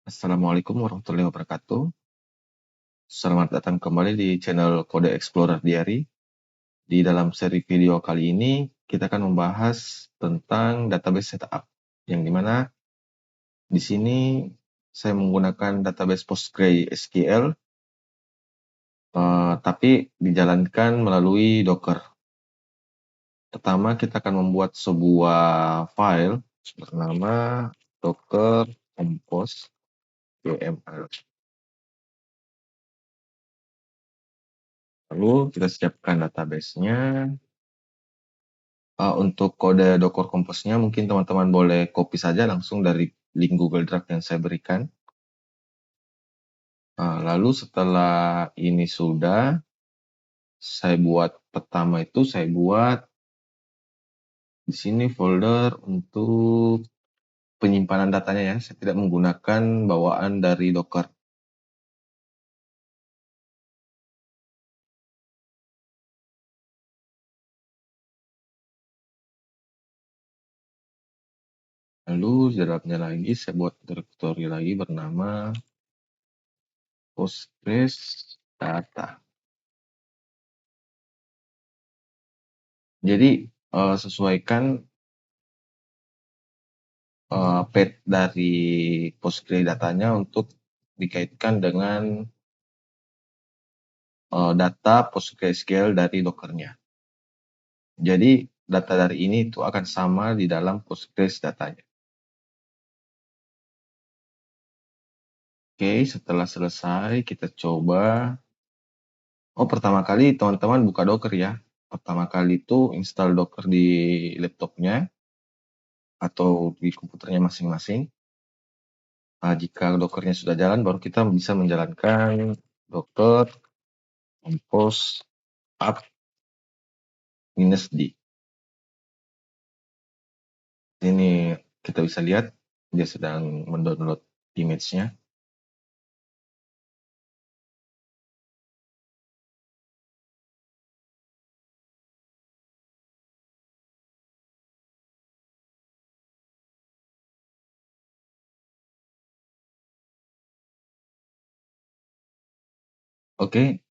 Assalamualaikum warahmatullahi wabarakatuh. Selamat datang kembali di channel Kode Explorer Diary. Di dalam seri video kali ini, kita akan membahas tentang database setup, yang dimana di sini saya menggunakan database PostgreSQL, tapi dijalankan melalui Docker. Pertama, kita akan membuat sebuah file bernama docker compose YML. Lalu kita siapkan database-nya. Untuk kode Docker Compose-nya mungkin teman-teman boleh copy saja langsung dari link Google Drive yang saya berikan. Lalu setelah ini sudah, saya buat di sini folder untuk penyimpanan datanya ya. Saya tidak menggunakan bawaan dari Docker. Lalu di dalamnya lagi saya buat directory lagi bernama Postgres Data. Jadi sesuaikan path dari Postgres datanya untuk dikaitkan dengan data PostgreSQL dari Docker-nya. Jadi data dari ini itu akan sama di dalam Postgres datanya. Oke, setelah selesai kita coba. Pertama kali teman-teman buka Docker ya. Pertama kali itu install Docker di laptopnya atau di komputernya masing-masing. Jika Docker-nya sudah jalan, baru kita bisa menjalankan Docker compose apt -d. Ini kita bisa lihat dia sedang mendownload image-nya. Oke,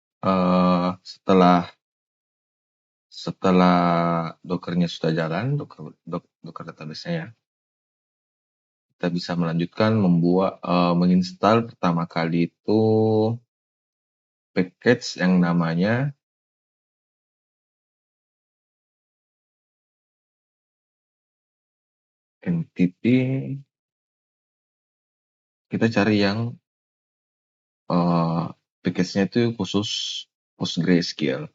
setelah Docker-nya sudah jalan, Docker database-nya ya, kita bisa melanjutkan menginstal pertama kali itu package yang namanya entity. Kita cari yang package-nya itu khusus PostgreSQL.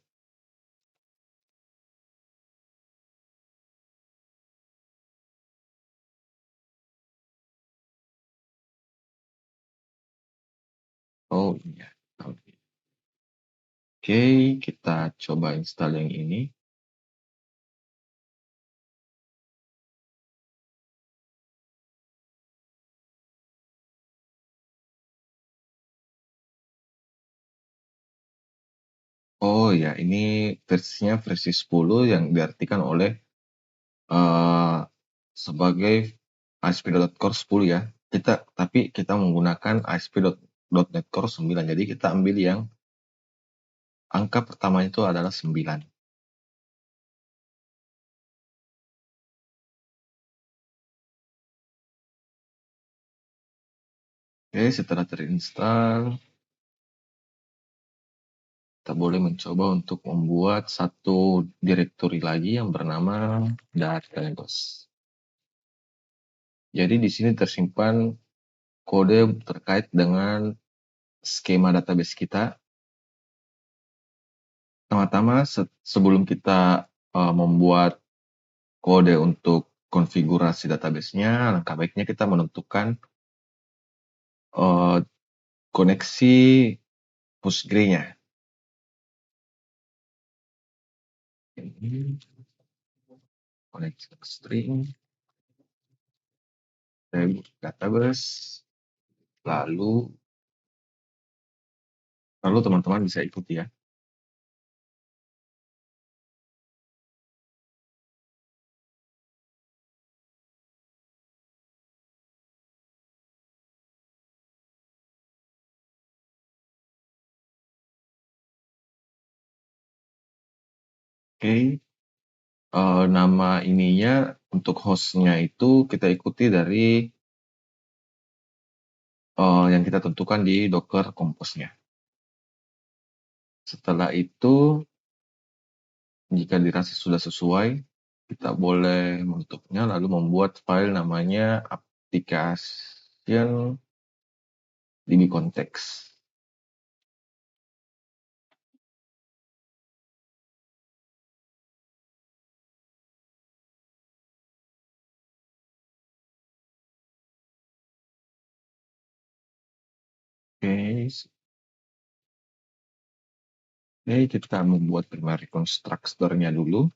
Oh iya. Oke, kita coba install yang ini. Oh ya, ini versinya versi 10 yang diartikan oleh sebagai ASP.NET Core 10 ya. Tapi kita menggunakan ASP.NET Core 9. Jadi kita ambil yang angka pertama itu adalah 9. Oke, setelah terinstall, kita boleh mencoba untuk membuat satu directory lagi yang bernama database. Jadi di sini tersimpan kode terkait dengan skema database kita. Pertama-tama sebelum kita membuat kode untuk konfigurasi database-nya, langkah baiknya kita menentukan koneksi Postgre-nya. Ini koneksi string, database, lalu teman-teman bisa ikuti ya. Oke, nama ininya untuk hostnya itu kita ikuti dari yang kita tentukan di Docker Compose-nya. Setelah itu, jika dirasa sudah sesuai, kita boleh menutupnya lalu membuat file namanya application dbcontext. Oke, oke, kita membuat primary constructor-nya dulu.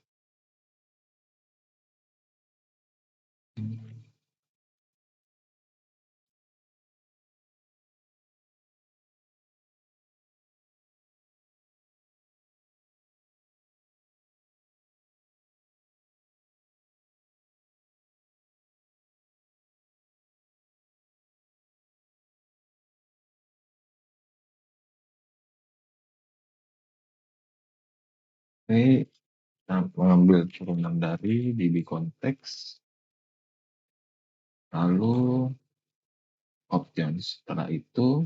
Oke, kita mengambil turunan dari dbcontext, lalu options. Setelah itu,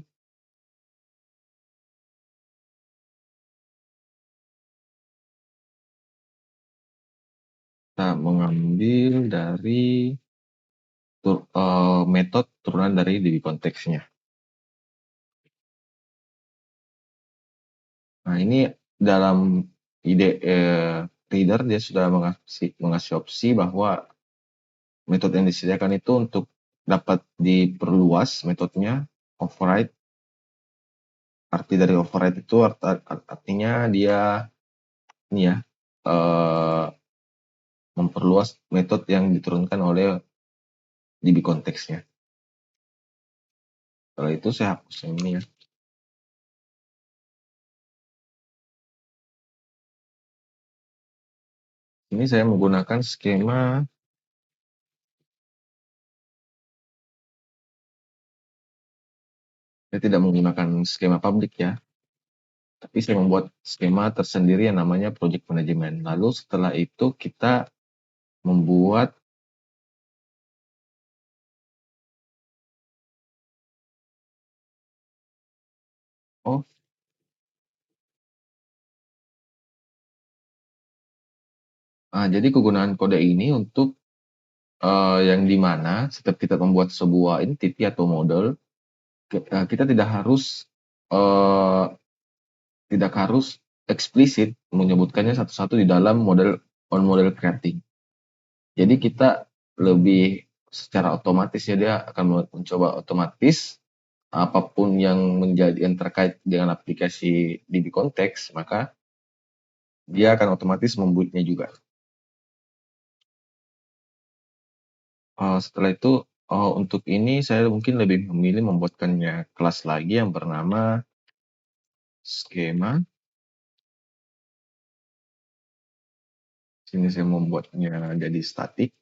kita mengambil dari metode turunan dari dbcontext-nya. Nah, ini dalam ide reader dia sudah mengasih opsi bahwa metode yang disediakan itu untuk dapat diperluas metodenya override. Arti dari override itu artinya dia ini ya memperluas metode yang diturunkan oleh DB konteksnya. Setelah itu saya hapus yang ini ya. Ini saya menggunakan skema. Saya tidak menggunakan skema public ya, tapi saya membuat skema tersendiri yang namanya project management. Lalu setelah itu kita membuat jadi kegunaan kode ini untuk yang dimana setiap kita membuat sebuah entity atau model, kita tidak harus eksplisit menyebutkannya satu-satu di dalam model creating. Jadi kita lebih secara otomatis ya, dia akan mencoba otomatis apapun yang terkait dengan aplikasi DB Context, maka dia akan otomatis membuatnya juga. Setelah itu untuk ini saya mungkin lebih memilih membuatkannya kelas lagi yang bernama skema. Sini saya membuatnya jadi static.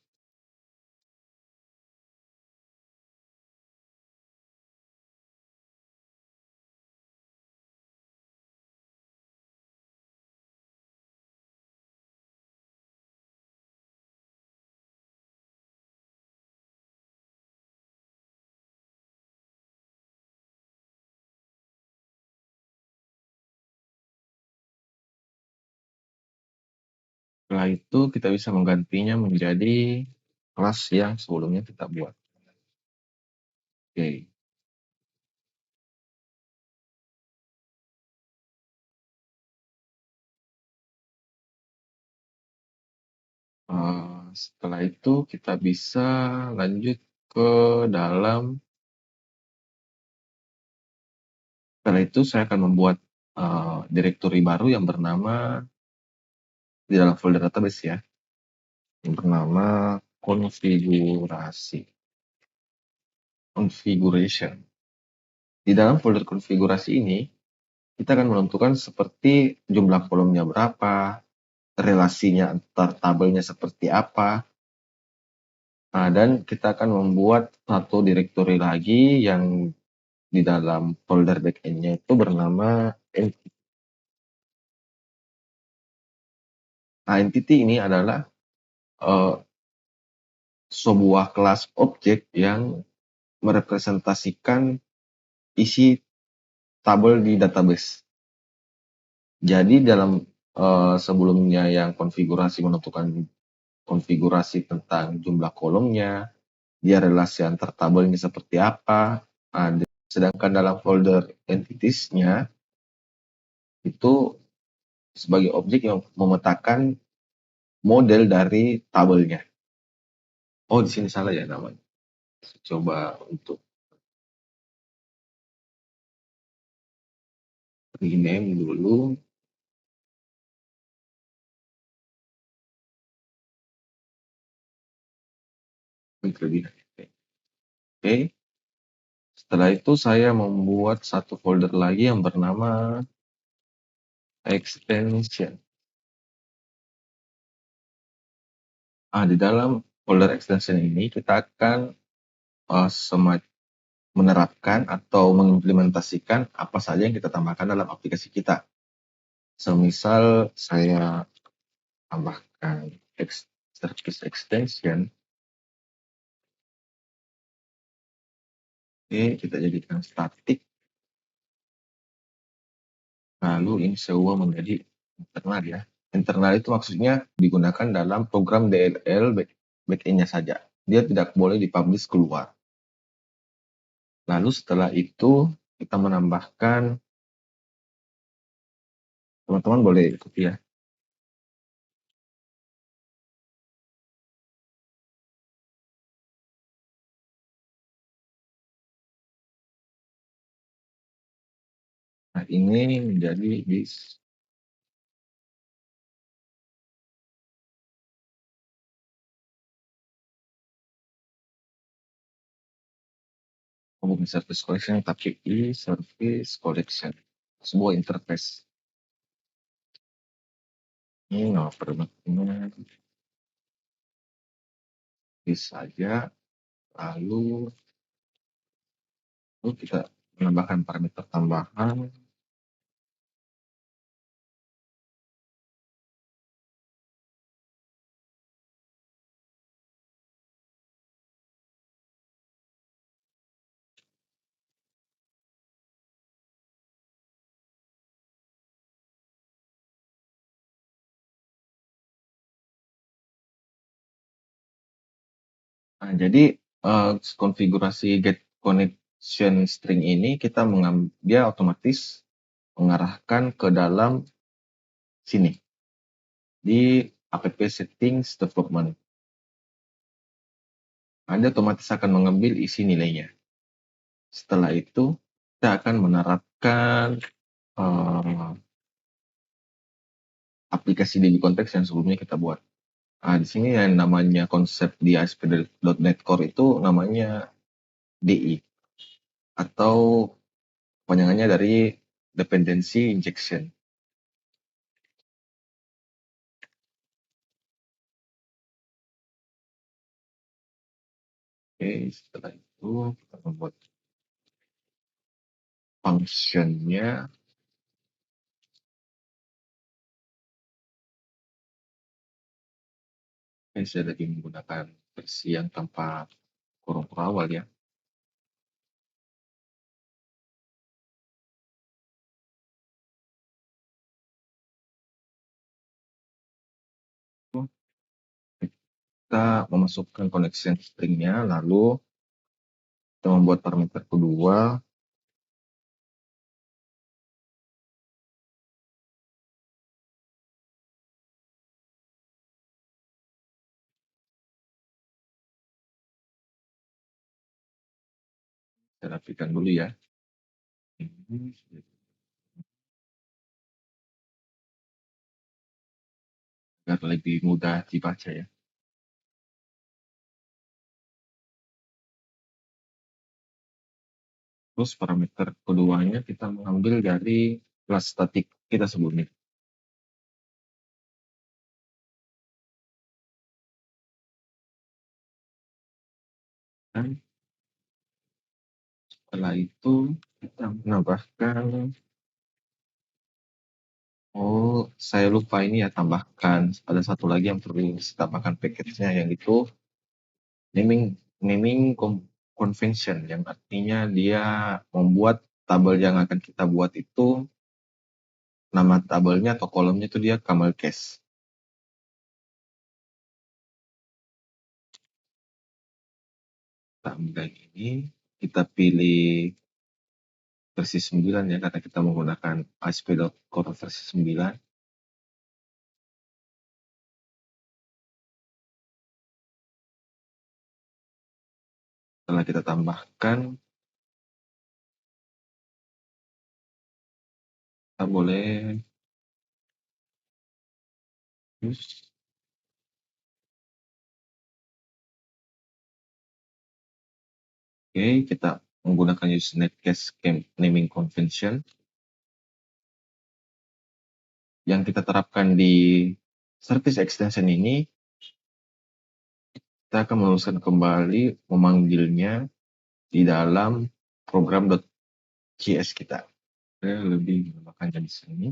Setelah itu kita bisa menggantinya menjadi kelas yang sebelumnya kita buat. Oke. Setelah itu kita bisa lanjut ke dalam. Setelah itu saya akan membuat directory baru yang bernama di dalam folder database ya, yang bernama configuration. Di dalam folder konfigurasi ini kita akan menentukan seperti jumlah kolomnya berapa, relasinya antar tabelnya seperti apa. Nah, dan kita akan membuat satu directory lagi yang di dalam folder backend-nya itu bernama Nah, entity ini adalah eh, sebuah kelas objek yang merepresentasikan isi tabel di database. Jadi dalam sebelumnya yang konfigurasi menentukan konfigurasi tentang jumlah kolomnya, dia relasi antar tabelnya seperti apa. Sedangkan dalam folder entities-nya itu sebagai objek yang memetakan model dari tabelnya. Oh, di sini salah ya namanya. Coba untuk rename dulu. Kelebihan. Oke. Setelah itu saya membuat satu folder lagi yang bernama extension. Di dalam folder extension ini kita akan menerapkan atau mengimplementasikan apa saja yang kita tambahkan dalam aplikasi kita. Semisal saya tambahkan service extension, oke, kita jadikan static, lalu ini saya ubah menjadi internal ya. Internal itu maksudnya digunakan dalam program DLL backend-nya saja. Dia tidak boleh dipublish keluar. Lalu setelah itu kita menambahkan, teman-teman boleh ikuti ya. Nah, ini menjadi this. Bukan service collection, tapi service collection. Sebuah interface. Ini nama produknya bisa saja. Lalu kita menambahkan parameter tambahan. Nah, jadi konfigurasi get connection string ini kita dia otomatis mengarahkan ke dalam sini di app settings development. Anda otomatis akan mengambil isi nilainya. Setelah itu kita akan menerapkan aplikasi DB Context yang sebelumnya kita buat. Nah, di sini yang namanya konsep di ASP.NET Core itu namanya DI atau kepanjangannya dari Dependency Injection. Oke, setelah itu kita membuat functionnya. Saya lagi menggunakan versi yang tanpa kurung awal ya. Kita memasukkan connection stringnya, lalu kita membuat parameter kedua. Saya rapikan dulu ya. Ini agar lebih mudah dibaca ya. Terus parameter keduanya kita mengambil dari kelas statik kita sebelumnya. Dan setelah itu kita menambahkan Oh, saya lupa ini ya tambahkan. Ada satu lagi yang perlu saya tambahkan package-nya yang itu naming naming convention yang artinya dia membuat tabel yang akan kita buat itu nama tabelnya atau kolomnya itu dia camel case. Tambah ini kita pilih versi 9 ya karena kita menggunakan ASP.core versi 9. Setelah kita tambahkan, kita boleh use. Oke, kita menggunakan Usenet case naming convention yang kita terapkan di service extension ini. Kita akan meluruskan kembali memanggilnya di dalam program.js kita. Saya lebih menambahkannya di sini.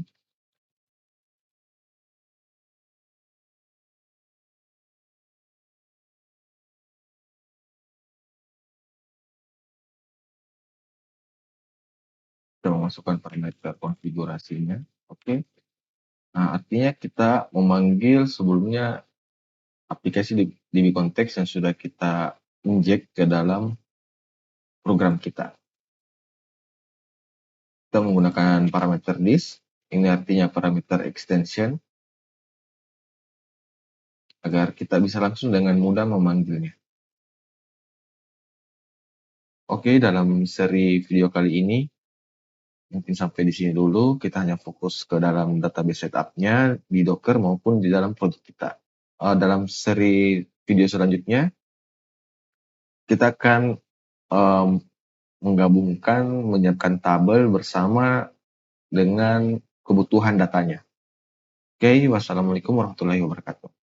Kita memasukkan parameter konfigurasinya. Oke. Nah, artinya kita memanggil sebelumnya aplikasi DB Context yang sudah kita inject ke dalam program kita. Kita menggunakan parameter this, ini artinya parameter extension, agar kita bisa langsung dengan mudah memanggilnya. Oke, dalam seri video kali ini, mungkin sampai di sini dulu. Kita hanya fokus ke dalam database setup-nya di Docker maupun di dalam project kita. Dalam seri video selanjutnya, kita akan menggabungkan, menyiapkan tabel bersama dengan kebutuhan datanya. Oke, wassalamualaikum warahmatullahi wabarakatuh.